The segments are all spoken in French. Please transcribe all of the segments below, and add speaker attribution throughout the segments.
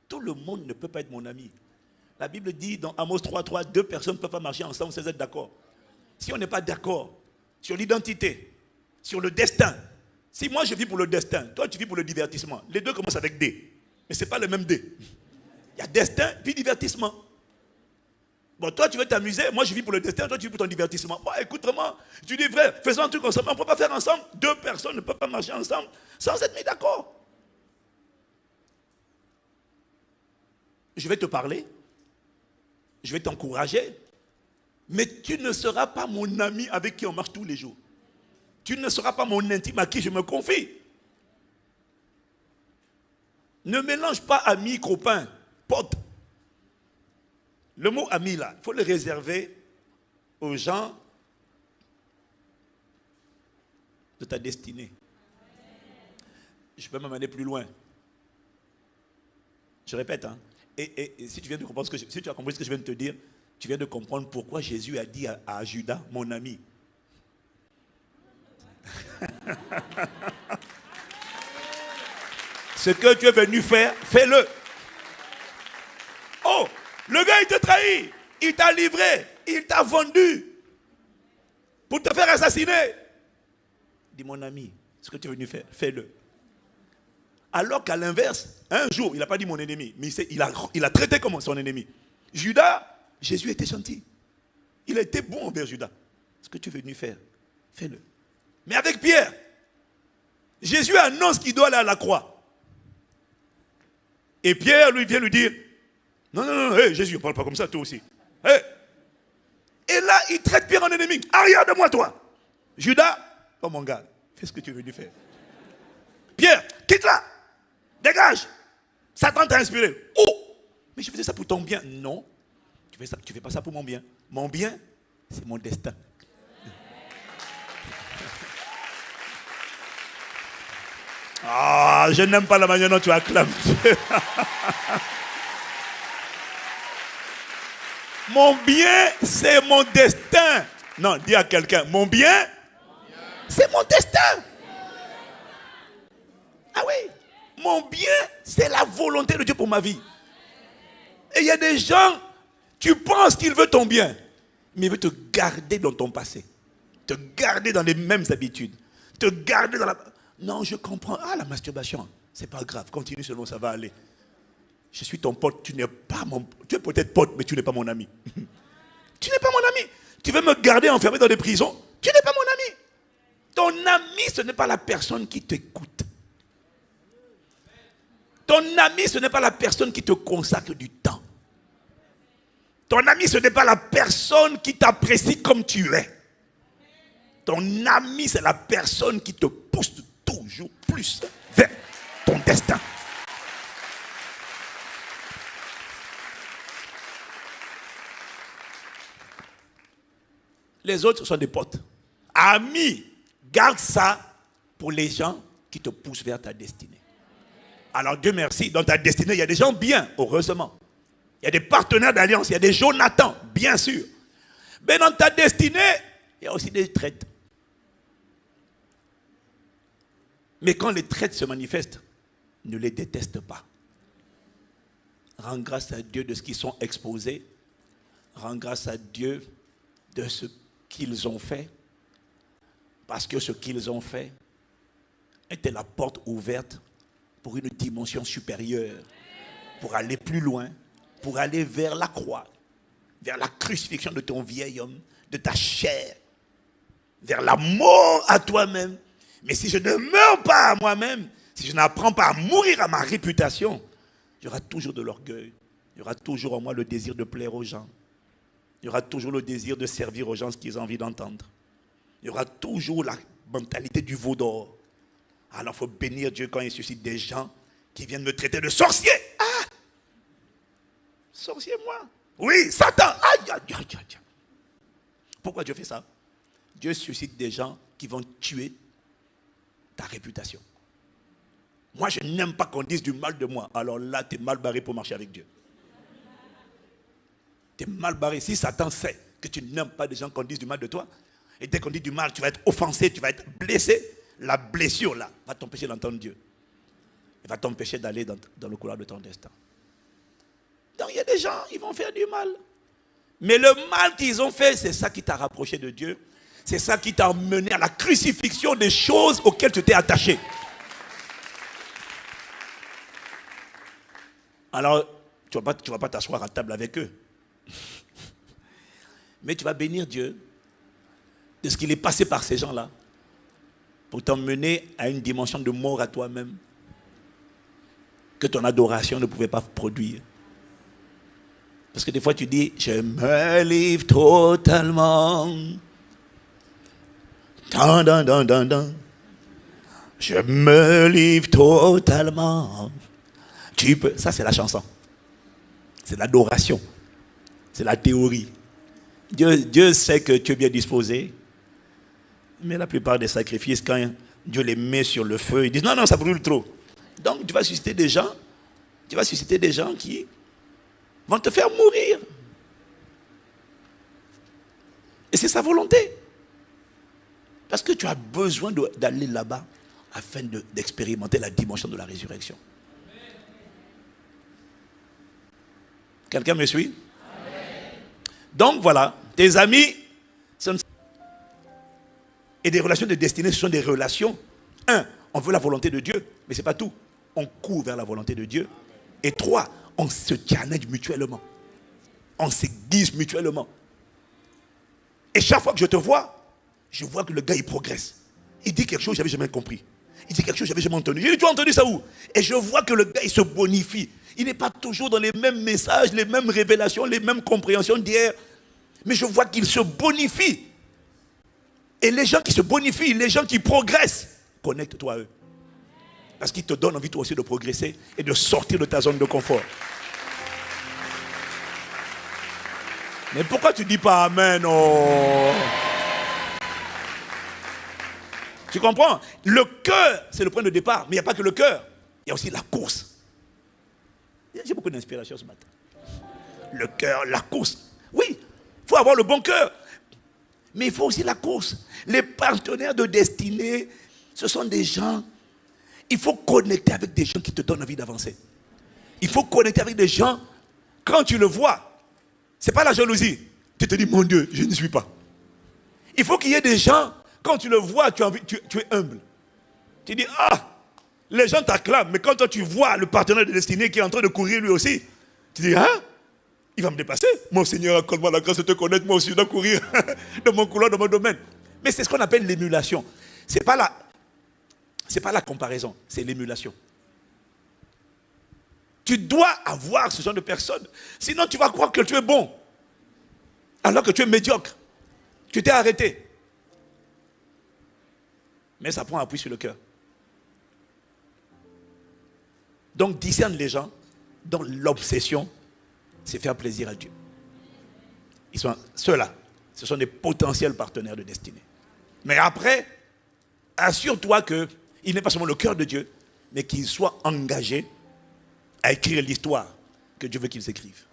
Speaker 1: Tout le monde ne peut pas être mon ami. La Bible dit dans Amos 3:3, 2 personnes ne peuvent pas marcher ensemble sans être d'accord. Si on n'est pas d'accord sur l'identité, sur le destin, si moi je vis pour le destin, toi tu vis pour le divertissement, les deux commencent avec D. Mais ce n'est pas le même D. Il y a destin puis divertissement. Bon, toi tu veux t'amuser, moi je vis pour le destin, toi tu vis pour ton divertissement. Bon, écoute-moi, tu dis frère, faisons un truc ensemble, on ne peut pas faire ensemble. 2 personnes ne peuvent pas marcher ensemble sans être mis d'accord. Je vais te parler, je vais t'encourager, mais tu ne seras pas mon ami avec qui on marche tous les jours. Tu ne seras pas mon intime à qui je me confie. Ne mélange pas ami, copain, pote. Le mot ami là, il faut le réserver aux gens de ta destinée. Je peux même aller plus loin. Je répète, hein. Et si tu viens de comprendre si tu as compris ce que je viens de te dire, tu viens de comprendre pourquoi Jésus a dit à Judas, mon ami. Ce que tu es venu faire, fais-le. Oh, le gars il te trahit, il t'a livré, il t'a vendu pour te faire assassiner. Dis mon ami, ce que tu es venu faire, fais-le. Alors qu'à l'inverse, un jour, il n'a pas dit mon ennemi, mais il a traité comme son ennemi. Judas, Jésus était gentil. Il a été bon envers Judas. Ce que tu es venu faire, fais-le. Mais avec Pierre, Jésus annonce qu'il doit aller à la croix. Et Pierre, lui, vient lui dire, non, hey, Jésus, ne parle pas comme ça, toi aussi. Hey. Et là, il traite Pierre en ennemi. Arrière de moi, toi. Judas, oh mon gars, fais ce que tu es venu faire. Pierre, quitte-la. Dégage. Satan t'a inspiré. Oh, mais je faisais ça pour ton bien. Non, tu fais pas ça pour mon bien. Mon bien, c'est mon destin. Ah, je n'aime pas la manière dont tu acclames Dieu. Mon bien, c'est mon destin. Non, dis à quelqu'un, mon bien, c'est mon destin. Ah oui, mon bien, c'est la volonté de Dieu pour ma vie. Et il y a des gens, tu penses qu'il veut ton bien, mais il veut te garder dans ton passé. Te garder dans les mêmes habitudes. Te garder dans la... Non, je comprends. Ah, la masturbation, c'est pas grave. Continue seulement, ça va aller. Je suis ton pote, tu n'es pas mon... Tu es peut-être pote, mais tu n'es pas mon ami. Tu n'es pas mon ami. Tu veux me garder enfermé dans des prisons? Tu n'es pas mon ami. Ton ami, ce n'est pas la personne qui t'écoute. Ton ami, ce n'est pas la personne qui te consacre du temps. Ton ami, ce n'est pas la personne qui t'apprécie comme tu es. Ton ami, c'est la personne qui te pousse toujours plus vers ton destin. Les autres sont des potes. Amis, garde ça pour les gens qui te poussent vers ta destinée. Alors Dieu merci, dans ta destinée, il y a des gens bien, heureusement. Il y a des partenaires d'alliance, il y a des Jonathan, bien sûr. Mais dans ta destinée, il y a aussi des traites. Mais quand les traites se manifestent, ne les déteste pas. Rends grâce à Dieu de ce qu'ils sont exposés. Rends grâce à Dieu de ce qu'ils ont fait. Parce que ce qu'ils ont fait était la porte ouverte pour une dimension supérieure, pour aller plus loin, pour aller vers la croix, vers la crucifixion de ton vieil homme, de ta chair, vers la mort à toi-même. Mais si je ne meurs pas à moi-même, si je n'apprends pas à mourir à ma réputation, il y aura toujours de l'orgueil. Il y aura toujours en moi le désir de plaire aux gens. Il y aura toujours le désir de servir aux gens ce qu'ils ont envie d'entendre. Il y aura toujours la mentalité du veau d'or. Alors il faut bénir Dieu quand il suscite des gens qui viennent me traiter de sorcier. Ah! Sorcier, moi? Oui, Satan. Aïe, aïe, aïe, aïe. Pourquoi Dieu fait ça? Dieu suscite des gens qui vont tuer ta réputation. Moi, je n'aime pas qu'on dise du mal de moi. Alors là, tu es mal barré pour marcher avec Dieu. Tu es mal barré. Si Satan sait que tu n'aimes pas des gens qu'on dise du mal de toi, et dès qu'on dit du mal, tu vas être offensé, tu vas être blessé, la blessure là va t'empêcher d'entendre Dieu. Elle va t'empêcher d'aller dans le couloir de ton destin. Donc il y a des gens, ils vont faire du mal. Mais le mal qu'ils ont fait, c'est ça qui t'a rapproché de Dieu. C'est ça qui t'a mené à la crucifixion des choses auxquelles tu t'es attaché. Alors, tu ne vas pas t'asseoir à table avec eux. Mais tu vas bénir Dieu de ce qu'il est passé par ces gens-là pour t'emmener à une dimension de mort à toi-même que ton adoration ne pouvait pas produire. Parce que des fois tu dis, je me livre totalement. Je me livre totalement. Tu peux. Ça, c'est la chanson. C'est l'adoration. C'est la théorie. Dieu sait que tu es bien disposé. Mais la plupart des sacrifices, quand Dieu les met sur le feu, ils disent non, ça brûle trop. Donc tu vas susciter des gens qui vont te faire mourir. Et c'est sa volonté. Parce que tu as besoin d'aller là-bas afin d'expérimenter la dimension de la résurrection. Quelqu'un me suit? Amen. Donc voilà, tes amis et des relations de destinée, ce sont des relations. On veut la volonté de Dieu, mais ce n'est pas tout. On court vers la volonté de Dieu. Et 3, on se challenge mutuellement. On s'aiguise mutuellement. Et chaque fois que je te vois, je vois que le gars, il progresse. Il dit quelque chose que je n'avais jamais compris. Il dit quelque chose que je n'avais jamais entendu. Je dis, tu as entendu ça où? Et je vois que le gars, il se bonifie. Il n'est pas toujours dans les mêmes messages, les mêmes révélations, les mêmes compréhensions d'hier. Mais je vois qu'il se bonifie. Et les gens qui se bonifient, les gens qui progressent, connecte-toi à eux. Parce qu'ils te donnent envie toi aussi de progresser et de sortir de ta zone de confort. Mais pourquoi tu ne dis pas Amen? Oh. Tu comprends? Le cœur, c'est le point de départ. Mais il n'y a pas que le cœur. Il y a aussi la course. J'ai beaucoup d'inspiration ce matin. Le cœur, la course. Oui, il faut avoir le bon cœur. Mais il faut aussi la course. Les partenaires de destinée, ce sont des gens. Il faut connecter avec des gens qui te donnent envie d'avancer. Il faut connecter avec des gens, quand tu le vois, ce n'est pas la jalousie. Tu te dis, mon Dieu, je ne suis pas. Il faut qu'il y ait des gens, quand tu le vois, tu es humble. Tu dis, les gens t'acclament, mais quand toi tu vois le partenaire de destinée qui est en train de courir lui aussi, tu dis, il va me dépasser. Mon Seigneur, accorde-moi la grâce de te connaître, moi aussi je dois courir dans mon couloir, dans mon domaine. Mais c'est ce qu'on appelle l'émulation. Ce n'est pas la comparaison, c'est l'émulation. Tu dois avoir ce genre de personnes. Sinon, tu vas croire que tu es bon. Alors que tu es médiocre. Tu t'es arrêté. Mais ça prend appui sur le cœur. Donc, discerne les gens dont l'obsession, c'est faire plaisir à Dieu. Ceux-là, ce sont des potentiels partenaires de destinée. Mais après, assure-toi qu'il n'est pas seulement le cœur de Dieu, mais qu'il soit engagé à écrire l'histoire que Dieu veut qu'ils écrivent.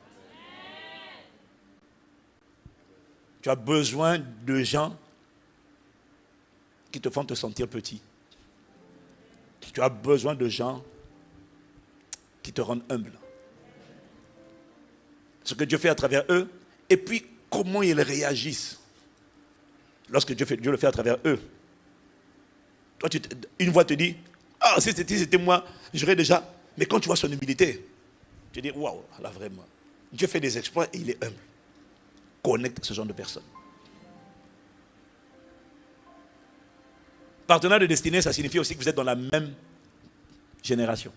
Speaker 1: Tu as besoin de gens qui te font te sentir petit. Tu as besoin de gens qui te rendent humble. Ce que Dieu fait à travers eux, et puis comment ils réagissent lorsque Dieu le fait à travers eux. Toi, une voix te dit, si c'était moi, j'aurais déjà. Mais quand tu vois son humilité, tu dis, waouh, là vraiment. Dieu fait des exploits et il est humble. Connecte ce genre de personnes. Partenaire de destinée, ça signifie aussi que vous êtes dans la même génération.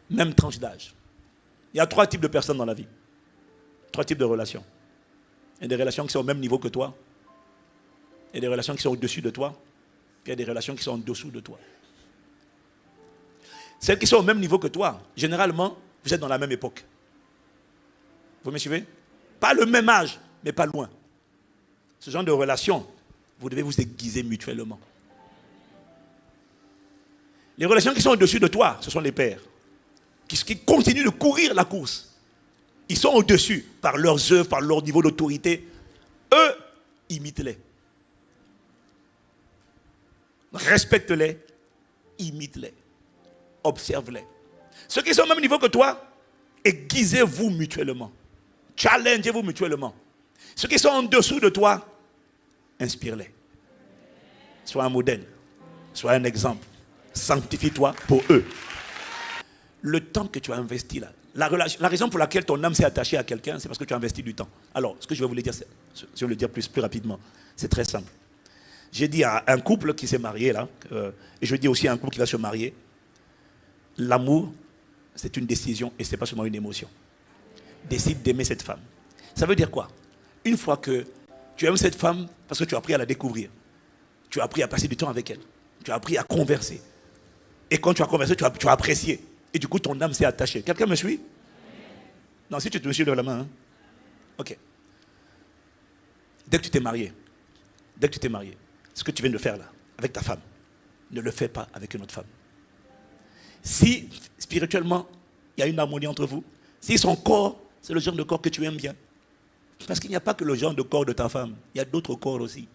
Speaker 1: Même tranche d'âge. Il y a 3 types de personnes dans la vie. 3 types de relations. Il y a des relations qui sont au même niveau que toi. Il y a des relations qui sont au-dessus de toi. Puis il y a des relations qui sont en dessous de toi. Celles qui sont au même niveau que toi, généralement, vous êtes dans la même époque. Vous me suivez? Pas le même âge, mais pas loin. Ce genre de relation, vous devez vous aiguiser mutuellement. Les relations qui sont au-dessus de toi, ce sont les pères. Qui continuent de courir la course. Ils sont au-dessus par leurs œuvres, par leur niveau d'autorité. Eux, imite-les. Respecte-les, imite-les, observe-les. Ceux qui sont au même niveau que toi, Aiguisez-vous mutuellement. Challengez-vous mutuellement. Ceux qui sont en dessous de toi, inspire-les. Sois un modèle. Sois un exemple. Sanctifie-toi pour eux. Le temps que tu as investi là, la raison pour laquelle ton âme s'est attachée à quelqu'un, c'est parce que tu as investi du temps. Alors, ce que je vais vous dire, je vais le dire plus rapidement. C'est très simple. J'ai dit à un couple qui s'est marié là, et je dis aussi à un couple qui va se marier, l'amour, c'est une décision et ce n'est pas seulement une émotion. Décide d'aimer cette femme. Ça veut dire quoi? Une fois que tu aimes cette femme, parce que tu as appris à la découvrir, tu as appris à passer du temps avec elle, tu as appris à converser. Et quand tu as conversé, tu as apprécié. Et du coup, ton âme s'est attachée. Quelqu'un me suit? Non, si tu te suis de la main. Hein? Ok. Dès que tu t'es marié, ce que tu viens de faire là, avec ta femme, ne le fais pas avec une autre femme. Si, spirituellement, il y a une harmonie entre vous, si son corps, c'est le genre de corps que tu aimes bien, parce qu'il n'y a pas que le genre de corps de ta femme, il y a d'autres corps aussi.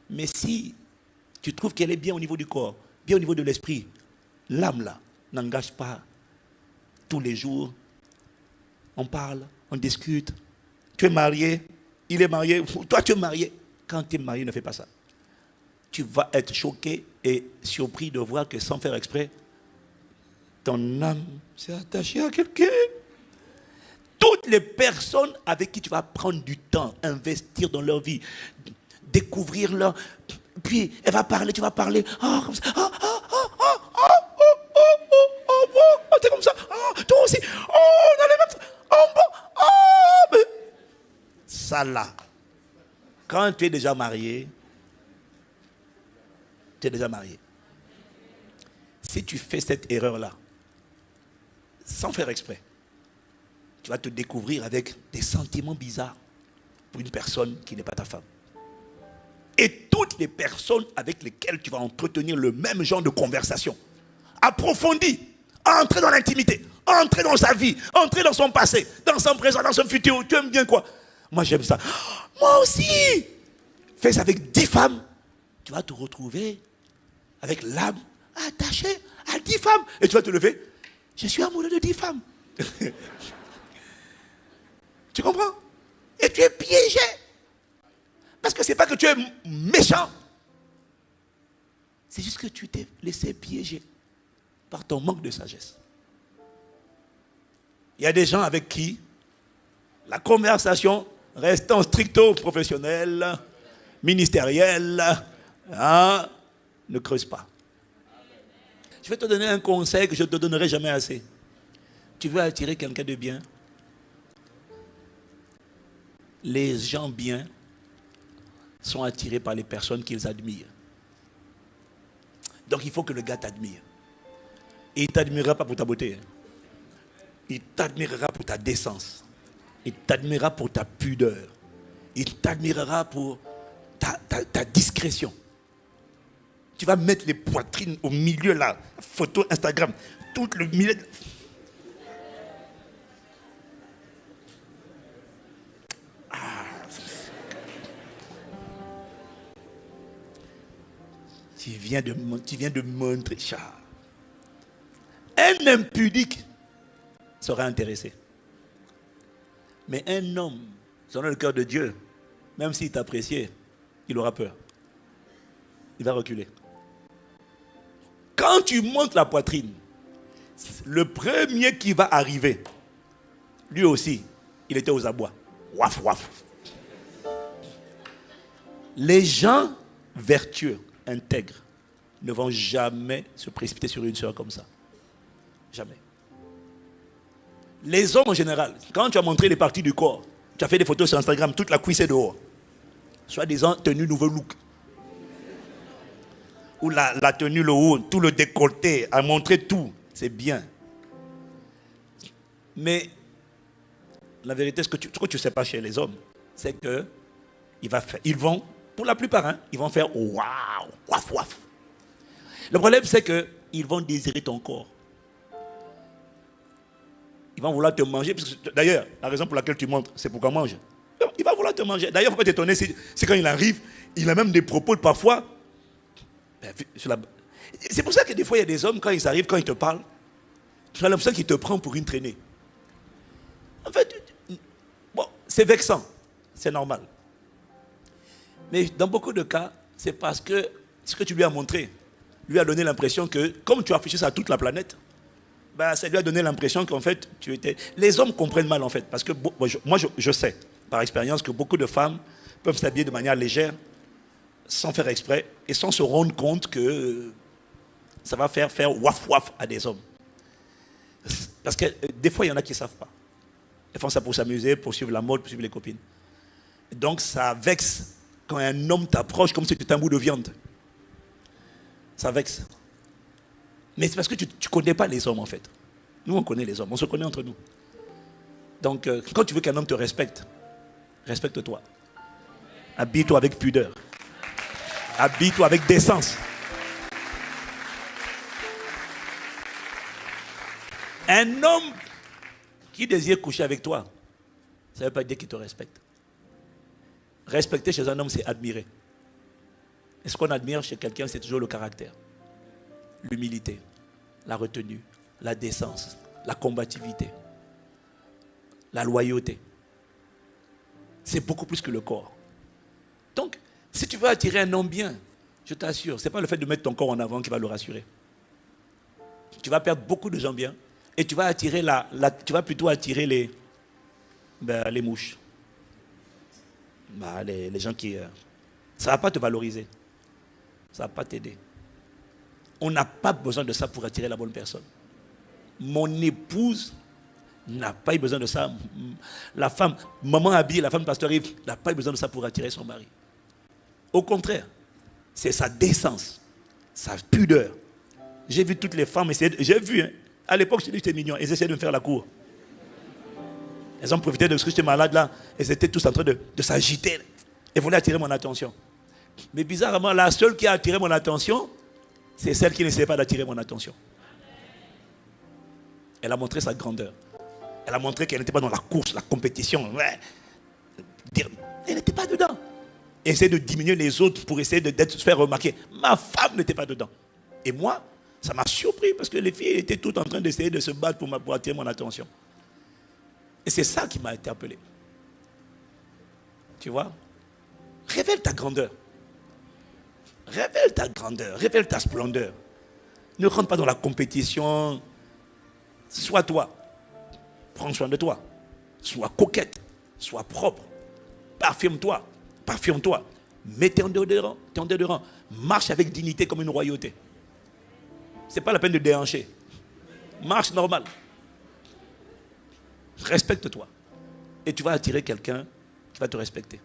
Speaker 1: Mais si tu trouves qu'elle est bien au niveau du corps, bien au niveau de l'esprit, l'âme là n'engage pas tous les jours. On parle, on discute. Tu es marié, il est marié, toi tu es marié. Quand tu es marié, ne fais pas ça. Tu vas être choqué et surpris de voir que sans faire exprès, ton âme s'est attachée à quelqu'un. Toutes les personnes avec qui tu vas prendre du temps, investir dans leur vie, découvrir leur... Puis elle va parler, tu vas parler. Ah, comme ça. T'es comme ça. Toi aussi. Oh, on a les mêmes... mais... Ça là. Quand tu es déjà marié, si tu fais cette erreur-là, sans faire exprès, tu vas te découvrir avec des sentiments bizarres pour une personne qui n'est pas ta femme. Et toutes les personnes avec lesquelles tu vas entretenir le même genre de conversation, approfondie, entrer dans l'intimité, entrer dans sa vie, entrer dans son passé, dans son présent, dans son futur. Tu aimes bien quoi? Moi j'aime ça. Moi aussi. Fais ça avec 10 femmes. Tu vas te retrouver avec l'âme attachée à 10 femmes. Et tu vas te lever. Je suis amoureux de 10 femmes. Tu comprends? Et tu es piégé. Parce que ce n'est pas que tu es méchant. C'est juste que tu t'es laissé piéger par ton manque de sagesse. Il y a des gens avec qui la conversation reste en stricto professionnel, ministériel, ne creuse pas. Je vais te donner un conseil que je ne te donnerai jamais assez. Tu veux attirer quelqu'un de bien? Les gens bien sont attirés par les personnes qu'ils admirent. Donc il faut que le gars t'admire. Et il ne t'admirera pas pour ta beauté. Il t'admirera pour ta décence. Il t'admirera pour ta pudeur. Il t'admirera pour ta discrétion. Tu vas mettre les poitrines au milieu là, photo Instagram, tout le milieu. Tu viens de montrer ça. Un impudique sera intéressé. Mais un homme, selon le cœur de Dieu, même s'il t'appréciait, il aura peur. Il va reculer. Quand tu montes la poitrine, le premier qui va arriver, lui aussi, il était aux abois. Waf, waf. Les gens vertueux, intègres, ne vont jamais se précipiter sur une sœur comme ça. Jamais. Les hommes en général, quand tu as montré les parties du corps, tu as fait des photos sur Instagram, toute la cuisse est dehors. Soi-disant tenue nouveau look. Ou la tenue, le haut, tout le décolleté, à montrer tout. C'est bien. Mais la vérité, ce que tu ne sais pas chez les hommes, c'est que ils vont, pour la plupart, ils vont faire waouh, waf, waf. Le problème, c'est qu'ils vont désirer ton corps. Ils vont vouloir te manger. D'ailleurs, la raison pour laquelle tu montres, c'est pour qu'on mange. Il va vouloir te manger. D'ailleurs, il ne faut pas t'étonner, c'est quand il arrive, il a même des propos parfois. C'est pour ça que des fois, il y a des hommes, quand ils arrivent, quand ils te parlent, Tu as l'impression qu'il te prend pour une traînée. En fait, bon, c'est vexant, c'est normal. Mais dans beaucoup de cas, c'est parce que ce que tu lui as montré lui a donné l'impression que, comme tu as affiché ça à toute la planète, ben, ça lui a donné l'impression qu'en fait, tu étais... Les hommes comprennent mal en fait, parce que moi je sais, par expérience, que beaucoup de femmes peuvent s'habiller de manière légère, sans faire exprès, et sans se rendre compte que ça va faire waf-waf à des hommes. Parce que des fois, il y en a qui ne savent pas. Ils font ça pour s'amuser, pour suivre la mode, pour suivre les copines. Donc ça vexe quand un homme t'approche comme si tu étais un bout de viande. Ça vexe. Mais c'est parce que tu ne connais pas les hommes en fait. Nous on connaît les hommes, on se connaît entre nous. Donc quand tu veux qu'un homme te respecte, respecte-toi. Habille-toi avec pudeur. Habille-toi avec décence. Un homme qui désire coucher avec toi, ça ne veut pas dire qu'il te respecte. Respecter chez un homme, c'est admirer. Et ce qu'on admire chez quelqu'un, c'est toujours le caractère, l'humilité, la retenue, la décence, la combativité, la loyauté. C'est beaucoup plus que le corps. Donc, si tu veux attirer un homme bien, je t'assure, ce n'est pas le fait de mettre ton corps en avant qui va le rassurer. Tu vas perdre beaucoup de gens bien et tu vas attirer tu vas plutôt attirer les mouches. Les gens qui... ça ne va pas te valoriser. Ça ne va pas t'aider. On n'a pas besoin de ça pour attirer la bonne personne. Mon épouse n'a pas eu besoin de ça. La femme, maman habillée, la femme pasteur Yves, n'a pas eu besoin de ça pour attirer son mari. Au contraire, c'est sa décence, sa pudeur. J'ai vu toutes les femmes essayer, j'ai vu, à l'époque, j'étais mignon, elles essayaient de me faire la cour. Elles ont profité de ce que j'étais malade là, et elles étaient tous en train de s'agiter. Elles voulaient attirer mon attention. Mais bizarrement, la seule qui a attiré mon attention, c'est celle qui n'essayait pas d'attirer mon attention. Elle a montré sa grandeur. Elle a montré qu'elle n'était pas dans la course, la compétition. Ouais. Elle n'était pas dedans. Elle essayait de diminuer les autres pour essayer de se faire remarquer. Ma femme n'était pas dedans. Et moi, ça m'a surpris parce que les filles étaient toutes en train d'essayer de se battre pour attirer mon attention. Et c'est ça qui m'a interpellé. Tu vois? Révèle ta grandeur. Révèle ta grandeur. Révèle ta splendeur. Ne rentre pas dans la compétition. Sois toi. Prends soin de toi. Sois coquette. Sois propre. Parfume-toi. Parfume-toi. Mets ton déodorant. Marche avec dignité comme une royauté. Ce n'est pas la peine de déhancher. Marche normal. Respecte-toi. Et tu vas attirer quelqu'un qui va te respecter.